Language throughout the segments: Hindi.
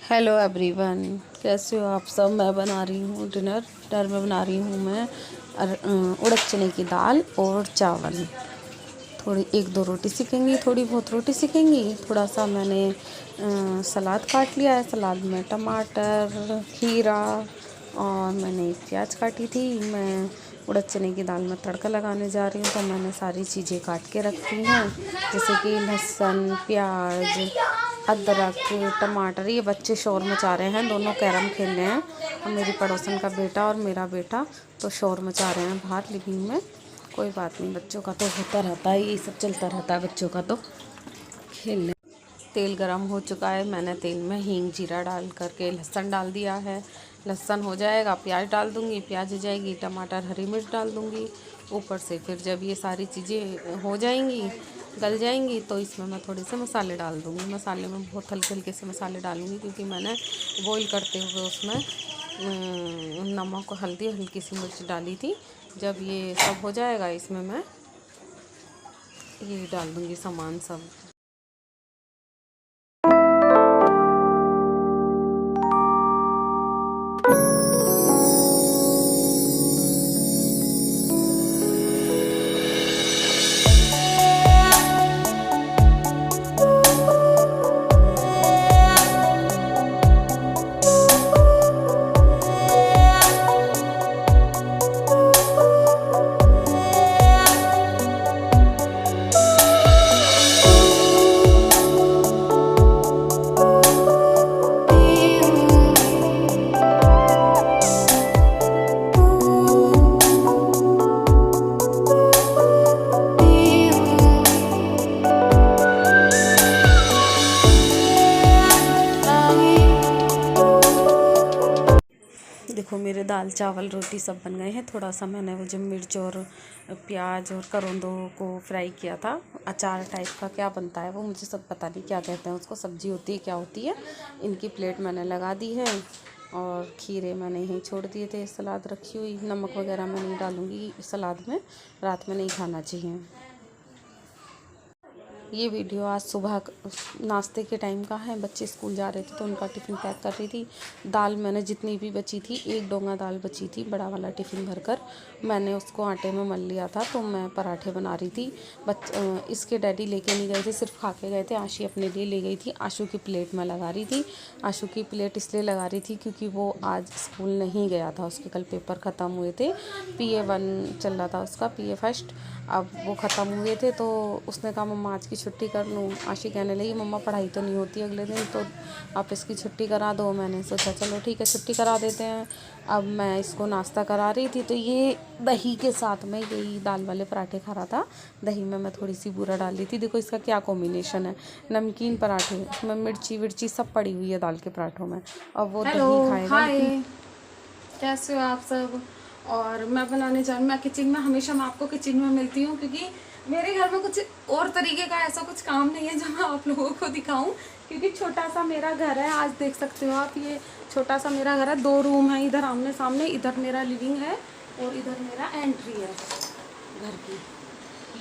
हेलो एवरीवन, कैसे हो आप सब। मैं बना रही हूँ डिनर में बना रही हूँ मैं उड़द चने की दाल और चावल। थोड़ी एक दो रोटी सेकेंगी, थोड़ी बहुत रोटी सेकेंगी। थोड़ा सा मैंने सलाद काट लिया है। सलाद में टमाटर, खीरा और मैंने एक प्याज काटी थी। मैं उड़द चने की दाल में तड़का लगाने जा रही हूँ, तो मैंने सारी चीज़ें काट के रखी हैं, जैसे कि लहसुन, प्याज, अदरक, टमाटर। ये बच्चे शोर मचा रहे हैं, दोनों कैरम खेल रहे हैं। और मेरी पड़ोसन का बेटा और मेरा बेटा तो शोर मचा रहे हैं बाहर लिविंग में। कोई बात नहीं, बच्चों का तो होता रहता है, यही सब चलता रहता है बच्चों का तो खेलने। तेल गरम हो चुका है। मैंने तेल में हींग जीरा डाल करके लहसुन डाल दिया है। लहसुन हो जाएगा, प्याज डाल दूँगी। प्याज हो जाएगी, टमाटर, हरी मिर्च डाल दूँगी ऊपर से। फिर जब ये सारी चीज़ें हो जाएंगी, गल जाएंगी, तो इसमें मैं थोड़े से मसाले डाल दूँगी। मसाले में बहुत हल्के हल्के से मसाले डालूँगी, क्योंकि मैंने बॉईल करते हुए उसमें नमक, हल्दी, हल्की सी मिर्च डाली थी। जब ये सब हो जाएगा, इसमें मैं ये डाल दूँगी सामान सब। देखो, मेरे दाल चावल रोटी सब बन गए हैं। थोड़ा सा मैंने वो जो मिर्च और प्याज और करौंदों को फ्राई किया था, अचार टाइप का क्या बनता है वो, मुझे सब पता नहीं क्या कहते हैं उसको, सब्जी होती है क्या होती है। इनकी प्लेट मैंने लगा दी है और खीरे मैंने यहीं छोड़ दिए थे। सलाद रखी हुई, नमक वगैरह मैं नहीं डालूँगी सलाद में, रात में नहीं खाना चाहिए। ये वीडियो आज सुबह नाश्ते के टाइम का है। बच्चे स्कूल जा रहे थे तो उनका टिफ़िन पैक कर रही थी। दाल मैंने जितनी भी बची थी, एक डोंगा दाल बची थी, बड़ा वाला टिफ़िन भरकर मैंने उसको आटे में मल लिया था, तो मैं पराठे बना रही थी। इसके डैडी लेके नहीं गए थे, सिर्फ खा के गए थे। आशी अपने लिए ले गई थी। आशू की प्लेट में लगा रही थी। आशू की प्लेट इसलिए लगा रही थी क्योंकि वो आज स्कूल नहीं गया था, उसके कल पेपर ख़त्म हुए थे। PA1 चल रहा था उसका, PA फर्स्ट। अब वो ख़त्म हुए थे तो उसने कहा मम्मा आज की छुट्टी कर लूँ। आशी कहने लगी मम्मा पढ़ाई तो नहीं होती अगले दिन, तो आप इसकी छुट्टी करा दो। मैंने सोचा चलो ठीक है, छुट्टी करा देते हैं। अब मैं इसको नाश्ता करा रही थी, तो ये दही के साथ में यही दाल वाले पराठे खा रहा था। दही में मैं थोड़ी सी बूरा डाल दी थी। देखो इसका क्या कॉम्बिनेशन है, नमकीन पराठे, उसमें मिर्ची विर्ची सब पड़ी हुई है दाल के पराठों में। अब वो दही खाएगा। हाय, कैसे हो आप सब। और मैं बनाने जा रही हूँ, मैं किचन में, हमेशा मैं आपको किचन में मिलती हूँ, क्योंकि मेरे घर में कुछ और तरीके का ऐसा कुछ काम नहीं है जो मैं आप लोगों को दिखाऊं। क्योंकि छोटा सा मेरा घर है, आज देख सकते हो आप, ये छोटा सा मेरा घर है। 2 रूम है इधर आमने सामने, इधर मेरा लिविंग है और इधर मेरा एंट्री है घर की,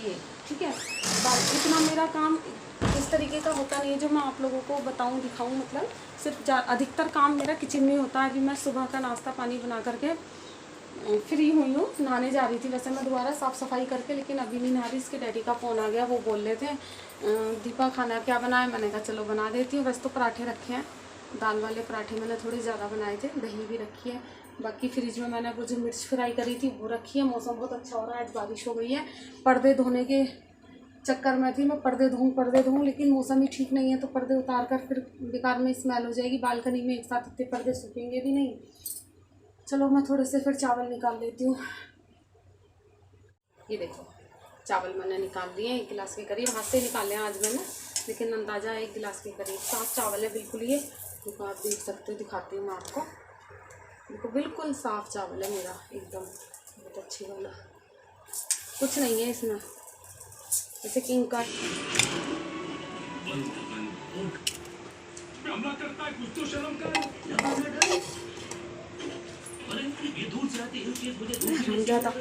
ये ठीक है। बाकी इतना मेरा काम इस तरीके का होता नहीं है जो मैं आप लोगों को बताऊं, दिखाऊं। मतलब सिर्फ अधिकतर काम मेरा किचन में होता है। अभी मैं सुबह का नाश्ता पानी बना करके फ्री हुई हूँ, नहाने जा रही थी वैसे मैं दोबारा साफ़ सफाई करके, लेकिन अभी नहीं नहा रही। इसके डैडी का फ़ोन आ गया, वो बोल रहे थे दीपा खाना क्या बनाए। मैंने कहा चलो बना देती हूँ। वैसे तो पराठे रखे हैं, दाल वाले पराठे मैंने थोड़े ज़्यादा बनाए थे। दही भी रखी है, बाकी फ्रिज में मैंने वो जो मिर्च फ्राई करी थी वो रखी है। मौसम बहुत अच्छा हो रहा है, आज बारिश हो गई है। पर्दे धोने के चक्कर में थी मैं, पर्दे धोऊँ, लेकिन मौसम ही ठीक नहीं है, तो पर्दे उतार कर फिर बेकार में स्मेल हो जाएगी। बालकनी में एक साथ इतने पर्दे सूखेंगे भी नहीं। चलो मैं थोड़े से फिर चावल निकाल लेती हूँ। ये देखो चावल मैंने निकाल लिए, 1 गिलास के करीब, हाथ से निकाले हैं आज मैंने, लेकिन अंदाज़ा 1 गिलास के करीब। साफ़ चावल है बिल्कुल। ये देखो, आप देख सकते हो, दिखाती हूँ मैं आपको। देखो बिल्कुल साफ़ चावल है मेरा, एकदम बहुत अच्छी वाला, कुछ नहीं है इसमें जैसे किंग का। ज़्यादा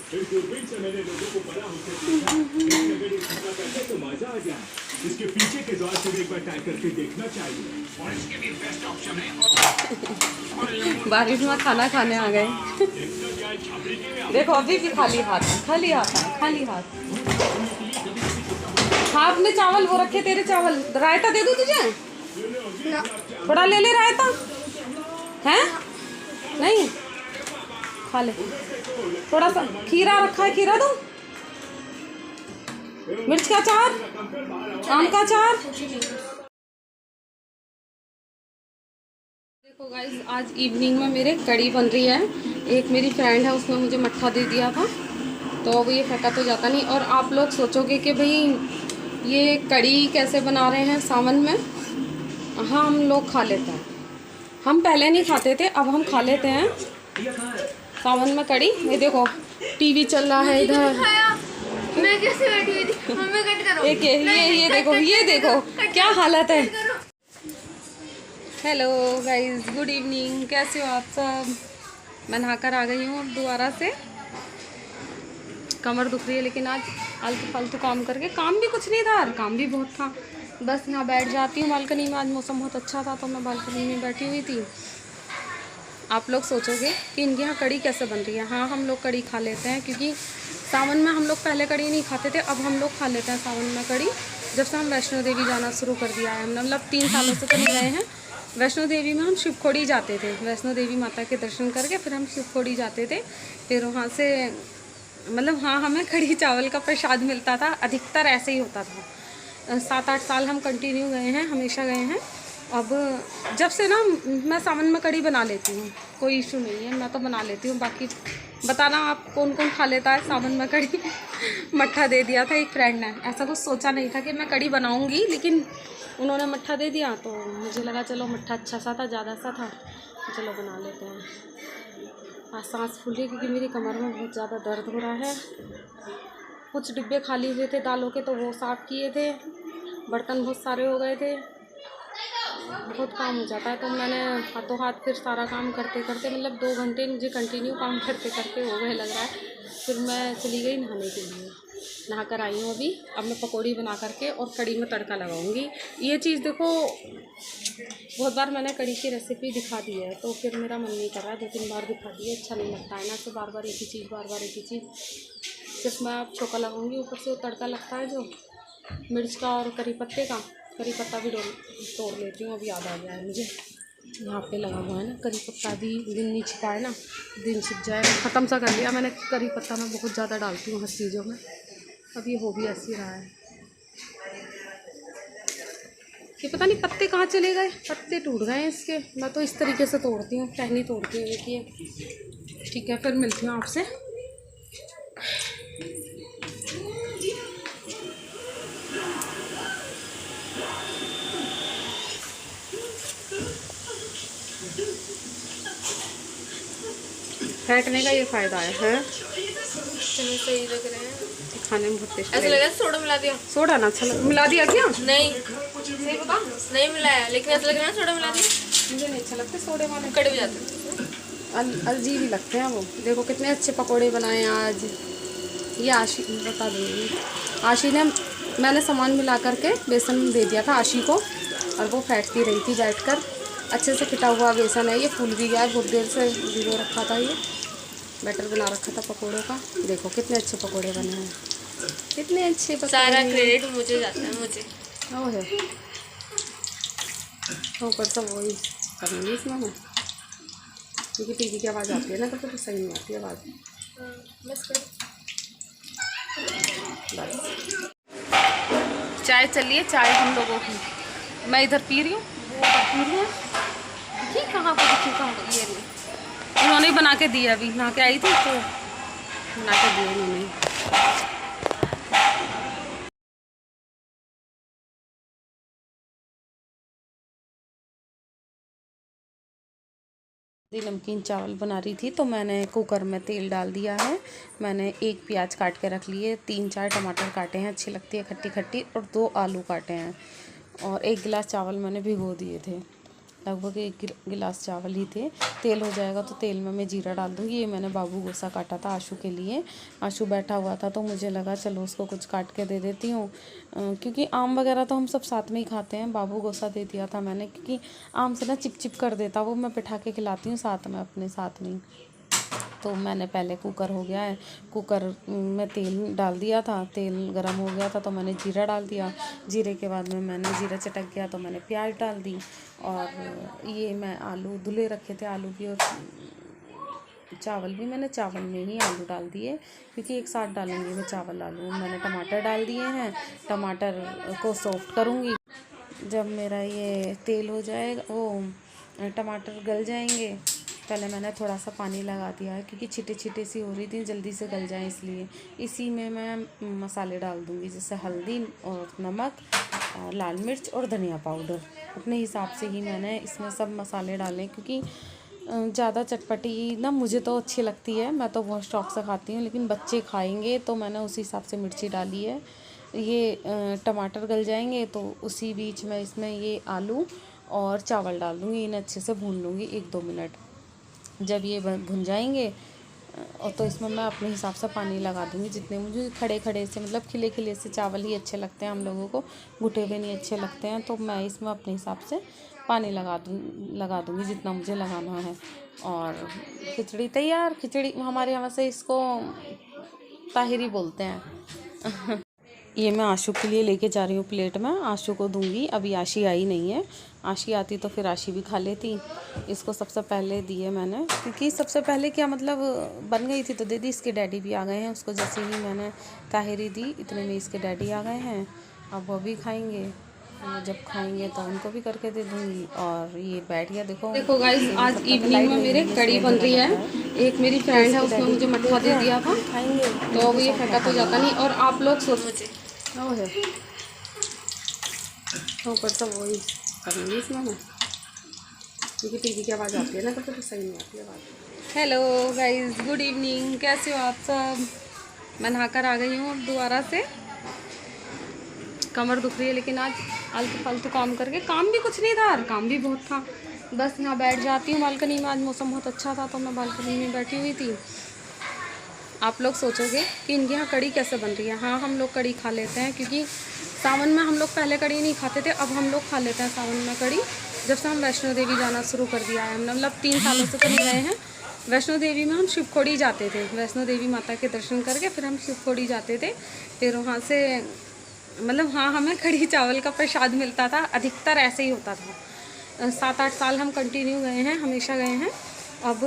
फिर दूरबीन से मैंने लोगों को पड़ा होते देखा, अगर ये धंधा करते तो मजा आ जाए। इसके पीछे के द्वार से भी एक बार ट्राई करके देखना चाहिए। और इसके भी बेस्ट ऑप्शन है। बारिश में खाना खाने आ गए। देखो अभी भी खाली हाथ है, खाली हाथ है, खाली हाथ। हाँ अपने चावल वो रखे, तेरे चावल। रायता दे दूँ तुझे? थोड़ा ले ले रायता। हैं? नहीं खा ले। थोड़ा सा खीरा रखा है, खीरा दूँ? मिर्च का अचार, आम का अचार। देखो गाइस, आज इवनिंग में मेरे कड़ी बन रही है। एक मेरी फ्रेंड है, उसने मुझे मट्ठा दे दिया था, तो अब ये फेंका तो जाता नहीं। और आप लोग सोचोगे कि भाई ये कड़ी कैसे बना रहे हैं सावन में। हाँ हम लोग खा लेते हैं। हम पहले नहीं खाते थे, अब हम खा लेते हैं सावन में कड़ी। ये देखो टीवी चल रहा है इधर। मैं कैसे बैठी हुई थी? मम्मी कट करो। एक ये देखो, ये देखो क्या हालत है। Hello guys, good evening. कैसे हो आप सब? मैं नहाकर आ गई हूँ दोबारा से। कमर दुख रही है, लेकिन आज आलतू फालतू काम करके, काम भी कुछ नहीं था, काम भी बहुत था। बस यहाँ बैठ जाती हूँ बालकनी में। आज मौसम बहुत अच्छा था तो मैं बालकनी में बैठी हुई थी। आप लोग सोचोगे कि इनके यहाँ कड़ी कैसे बन रही है। हाँ हम लोग कड़ी खा लेते हैं, क्योंकि सावन में हम लोग पहले कड़ी नहीं खाते थे, अब हम लोग खा लेते हैं सावन में कड़ी। जब से हम वैष्णो देवी जाना शुरू कर दिया है हमने, मतलब 3 सालों से तो नहीं गए हैं। वैष्णो देवी में हम शिवखोड़ी जाते थे, वैष्णो देवी माता के दर्शन करके फिर हम शिवखोड़ी जाते थे। फिर वहाँ से मतलब हाँ हमें कड़ी चावल का प्रसाद मिलता था, अधिकतर ऐसे ही होता था। 7-8 साल हम कंटिन्यू गए हैं, हमेशा गए हैं। अब जब से ना मैं सावन में कड़ी बना लेती हूँ, कोई इशू नहीं है, मैं तो बना लेती हूँ। बाकी बताना आप कौन कौन खा लेता है सावन में कड़ी। मट्ठा दे दिया था एक फ्रेंड ने, ऐसा कुछ सोचा नहीं था कि मैं कड़ी बनाऊँगी, लेकिन उन्होंने मट्ठा दे दिया तो मुझे लगा चलो मट्ठा अच्छा सा था, ज़्यादा सा था, तो चलो बना लेते हैं। आज सांस फूल रही है क्योंकि मेरी कमर में बहुत ज़्यादा दर्द हो रहा है। कुछ डिब्बे खाली हुए थे दालों के, तो वो साफ़ किए थे। बर्तन बहुत सारे हो गए थे, बहुत काम हो जाता है, तो मैंने हाथों हाथ फिर सारा काम करते करते, मतलब 2 घंटे मुझे कंटिन्यू काम करते करते हो गए लग रहा है। फिर मैं चली गई नहाने के लिए, नहा कर आई हूँ अभी। अब मैं पकौड़ी बना करके और कड़ी में तड़का लगाऊंगी। ये चीज़ देखो बहुत बार मैंने कड़ी की रेसिपी दिखा दी है, तो फिर मेरा मन नहीं कर रहा है, 2-3 बार दिखा दी है, अच्छा नहीं लगता है ना, तो बार बार एक ही चीज़, बार बार एक ही चीज़। सिर्फ मैं अब छोका लगाऊंगी, ऊपर से वो तड़का लगता है जो मिर्च का और करी पत्ते का, करी पत्ता भी तोड़ लेती हूँ, अब याद आ गया है मुझे। यहाँ पे लगा हुआ है ना करी पत्ता, भी दिन नहीं छिपा है ना, दिन छिप जाए। ख़त्म सा कर लिया मैंने करी पत्ता, मैं बहुत ज़्यादा डालती हूँ हर चीज़ों में। अब ये हो भी ऐसे रहा है, ये पता नहीं पत्ते कहाँ चले गए, पत्ते टूट गए हैं इसके। मैं तो इस तरीके से तोड़ती हूँ, टहनी तोड़ती हूँ एक ये। ठीक है, फिर मिलती हूँ आपसे। फेंकने का ये फ़ायदा है सही लग रहे हैं, खाने में बहुत टेस्ट ऐसा लगा सोडा मिला दिया। सोडा ना अच्छा मिला दिया क्या? नहीं सही बता, नहीं मिलाया, लेकिन ऐसा लग रहा है सोडा मिला दिया। मुझे नहीं अच्छा लगते सोडे वाले, कड़वे जाते हैं। अजीब ही लगते हैं वो। देखो कितने अच्छे पकोड़े बनाए हैं आज। ये आशी बता दूँगी, आशी ने, मैंने सामान मिला करके बेसन दे दिया था आशी को, और वो फेंटती रही थी बैठकर। अच्छे से फिटा हुआ बेसन है, ये फूल भी गया है, बहुत देर से भिगो रखा था, ये बैटर बना रखा था पकोड़ों का। देखो कितने अच्छे पकोड़े बने हैं, कितने अच्छे पकोड़े। सारा क्रेडिट मुझे जाता है, मुझे। ओ है ऊपर सब वही करूँगी इसमें मैं, क्योंकि टीवी की आवाज़ आती है ना, तो फिर सही नहीं आती आवाज़। बस चाय चलिए, चाय हम लोगों की, मैं इधर पी रही हूँ, वो उधर पी रही है। देखिए कहाँ को, देखिए कहाँ को, ये नहीं, उन्होंने ही बना के दिया, अभी नहा के आई थी तो बना के दिया उन्होंने। नमकीन चावल बना रही थी, तो मैंने कुकर में तेल डाल दिया है। मैंने 1 प्याज काट के रख लिए, 3-4 टमाटर काटे हैं, अच्छी लगती है खट्टी खट्टी, और 2 आलू काटे हैं, और 1 गिलास चावल मैंने भिगो दिए थे। लगभग 1 गिलास चावल ही थे। तेल हो जाएगा तो तेल में मैं जीरा डाल दूँगी। ये मैंने बाबू गोसा काटा था आशु के लिए। आशु बैठा हुआ था तो मुझे लगा चलो उसको कुछ काट के दे देती हूँ, क्योंकि आम वगैरह तो हम सब साथ में ही खाते हैं। बाबू गोसा दे दिया था मैंने, क्योंकि आम से ना चिप चिप कर देता, वो मैं बिठा के खिलाती हूँ साथ में अपने साथ में। तो मैंने पहले कुकर हो गया है, कुकर में तेल डाल दिया था, तेल गरम हो गया था तो मैंने जीरा डाल दिया। जीरे के बाद में मैंने जीरा चटक गया तो मैंने प्याज डाल दी। और ये मैं आलू धुले रखे थे, आलू भी और चावल भी, मैंने चावल में ही आलू डाल दिए क्योंकि एक साथ डालेंगे मैं चावल आलू। मैंने टमाटर डाल दिए हैं, टमाटर को सॉफ्ट करूँगी। जब मेरा ये तेल हो जाएगा, वो टमाटर गल जाएंगे, पहले मैंने थोड़ा सा पानी लगा दिया है क्योंकि छिटे छिटे सी हो रही थी, जल्दी से गल जाए इसलिए। इसी में मैं मसाले डाल दूँगी, जैसे हल्दी और नमक और लाल मिर्च और धनिया पाउडर। अपने हिसाब से ही मैंने इसमें सब मसाले डाले, क्योंकि ज़्यादा चटपटी ना मुझे तो अच्छी लगती है, मैं तो बहुत शौक से खाती हूँ, लेकिन बच्चे खाएंगे तो मैंने उसी हिसाब से मिर्ची डाली है। ये टमाटर गल जाएंगे तो उसी बीच में इसमें ये आलू और चावल डाल दूँगी, इन्हें अच्छे से भून लूँगी 1-2 मिनट। जब ये भुन जाएंगे और तो इसमें मैं अपने हिसाब से पानी लगा दूँगी, जितने मुझे खड़े खड़े से, मतलब खिले खिले से चावल ही अच्छे लगते हैं हम लोगों को, घुटे हुए नहीं अच्छे लगते हैं। तो मैं इसमें अपने हिसाब से पानी लगा दूँगी जितना मुझे लगाना है। और खिचड़ी तैयार। खिचड़ी हमारे यहाँ से इसको ताहिरी बोलते हैं। ये मैं आशु के लिए लेके जा रही हूँ प्लेट में, आशु को दूंगी। अभी आशी आई नहीं है, आशी आती तो फिर आशी भी खा लेती। इसको सबसे पहले दिए मैंने, क्योंकि सबसे पहले क्या मतलब बन गई थी तो दे दी। इसके डैडी भी आ गए हैं, उसको जैसे ही मैंने ताहिरी दी इतने में इसके डैडी आ गए हैं। अब वो भी खाएंगे, जब खाएंगे तो उनको भी करके दे दूँगी। और ये बैठ गया, देखो गाइस आज इवनिंग में मेरे कड़ी बन रही है। एक मेरी फ्रेंड है, उसने मुझे मट्ठा दे दिया था, खाएंगे तो अब ये फेंका तो जाता नहीं। और आप लोग सोचो वो है तो ऊपर से वही करूँगी इसमें मैं, क्योंकि टीवी की आवाज़ आती है ना, तो फिर सही नहीं आती आवाज़। हेलो गाइस, गुड इवनिंग, कैसे हो आप सब। मैं नहाकर आ गई हूँ दोबारा से। कमर दुख रही है, लेकिन आज आलतू फालतू काम करके, काम भी कुछ नहीं था, काम भी बहुत था। बस यहाँ बैठ जाती हूँ बालकनी में। आज मौसम बहुत अच्छा था तो मैं बालकनी में बैठी हुई थी। आप लोग सोचोगे कि इनके यहाँ कड़ी कैसे बन रही है। हाँ, हम लोग कड़ी खा लेते हैं, क्योंकि सावन में हम लोग पहले कड़ी नहीं खाते थे, अब हम लोग खा लेते हैं सावन में कड़ी। जब से हम वैष्णो देवी जाना शुरू कर दिया है हमने, मतलब 3 सालों से तो नहीं गए हैं। वैष्णो देवी में हम शिवखोड़ी जाते थे, वैष्णो देवी माता के दर्शन करके फिर हम शिवखोड़ी जाते थे। फिर वहाँ से मतलब हाँ, हमें कड़ी चावल का प्रसाद मिलता था, अधिकतर ऐसे ही होता था। 7-8 साल हम कंटिन्यू गए हैं, हमेशा गए हैं। अब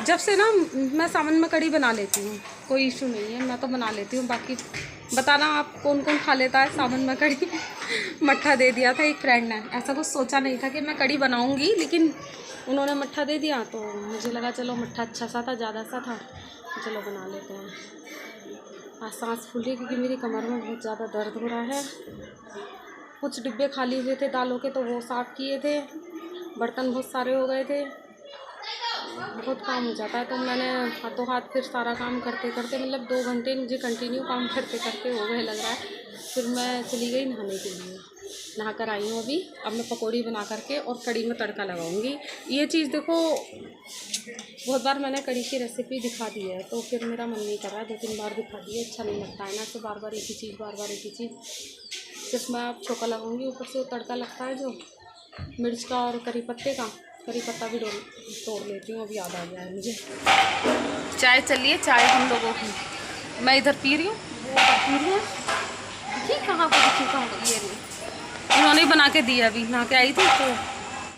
जब से ना मैं सावन में कड़ी बना लेती हूँ, कोई इशू नहीं है, मैं तो बना लेती हूँ। बाकी बताना आप कौन कौन खा लेता है सावन में कड़ी। मट्ठा दे दिया था एक फ्रेंड ने, ऐसा कुछ सोचा नहीं था कि मैं कड़ी बनाऊँगी, लेकिन उन्होंने मट्ठा दे दिया तो मुझे लगा चलो मट्ठा अच्छा सा था, ज़्यादा सा था, तो चलो बना लेते हैं। आज सांस फूल रही है क्योंकि मेरी कमर में बहुत ज़्यादा दर्द हो रहा है। कुछ डिब्बे खाली हुए थे दालों के, तो वो साफ़ किए थे। बर्तन बहुत सारे हो गए थे, बहुत काम हो जाता है। तो मैंने हाथों हाथ फिर सारा काम करते करते, मतलब 2 घंटे मुझे कंटिन्यू काम करते करते हो गए लग रहा है। फिर मैं चली गई नहाने के लिए, नहा कर आई हूँ अभी। अब मैं पकौड़ी बना करके और कड़ी में तड़का लगाऊंगी। ये चीज़ देखो, बहुत बार मैंने कड़ी की रेसिपी दिखा दी है, तो फिर मेरा मन नहीं कर रहा है। 2-3 बार दिखा दी है, अच्छा नहीं लगता है ना, तो बार बार एक ही चीज़, बार बार एक ही चीज़। सिर्फ मैं अब छोका लगाऊंगी, ऊपर से तड़का लगता है जो मिर्च का और करी पत्ते का, करी पत्ता भी तोड़ लेती हूँ। अब याद आ गया है मुझे। चाय चलिए, चाय हम लोगों की, मैं इधर पी रही हूँ, वो उधर पी रही है। ठीक, कहाँ को देखिए, कहाँ को, ये नहीं, उन्होंने बना के दिया, अभी नहा के आई थी तो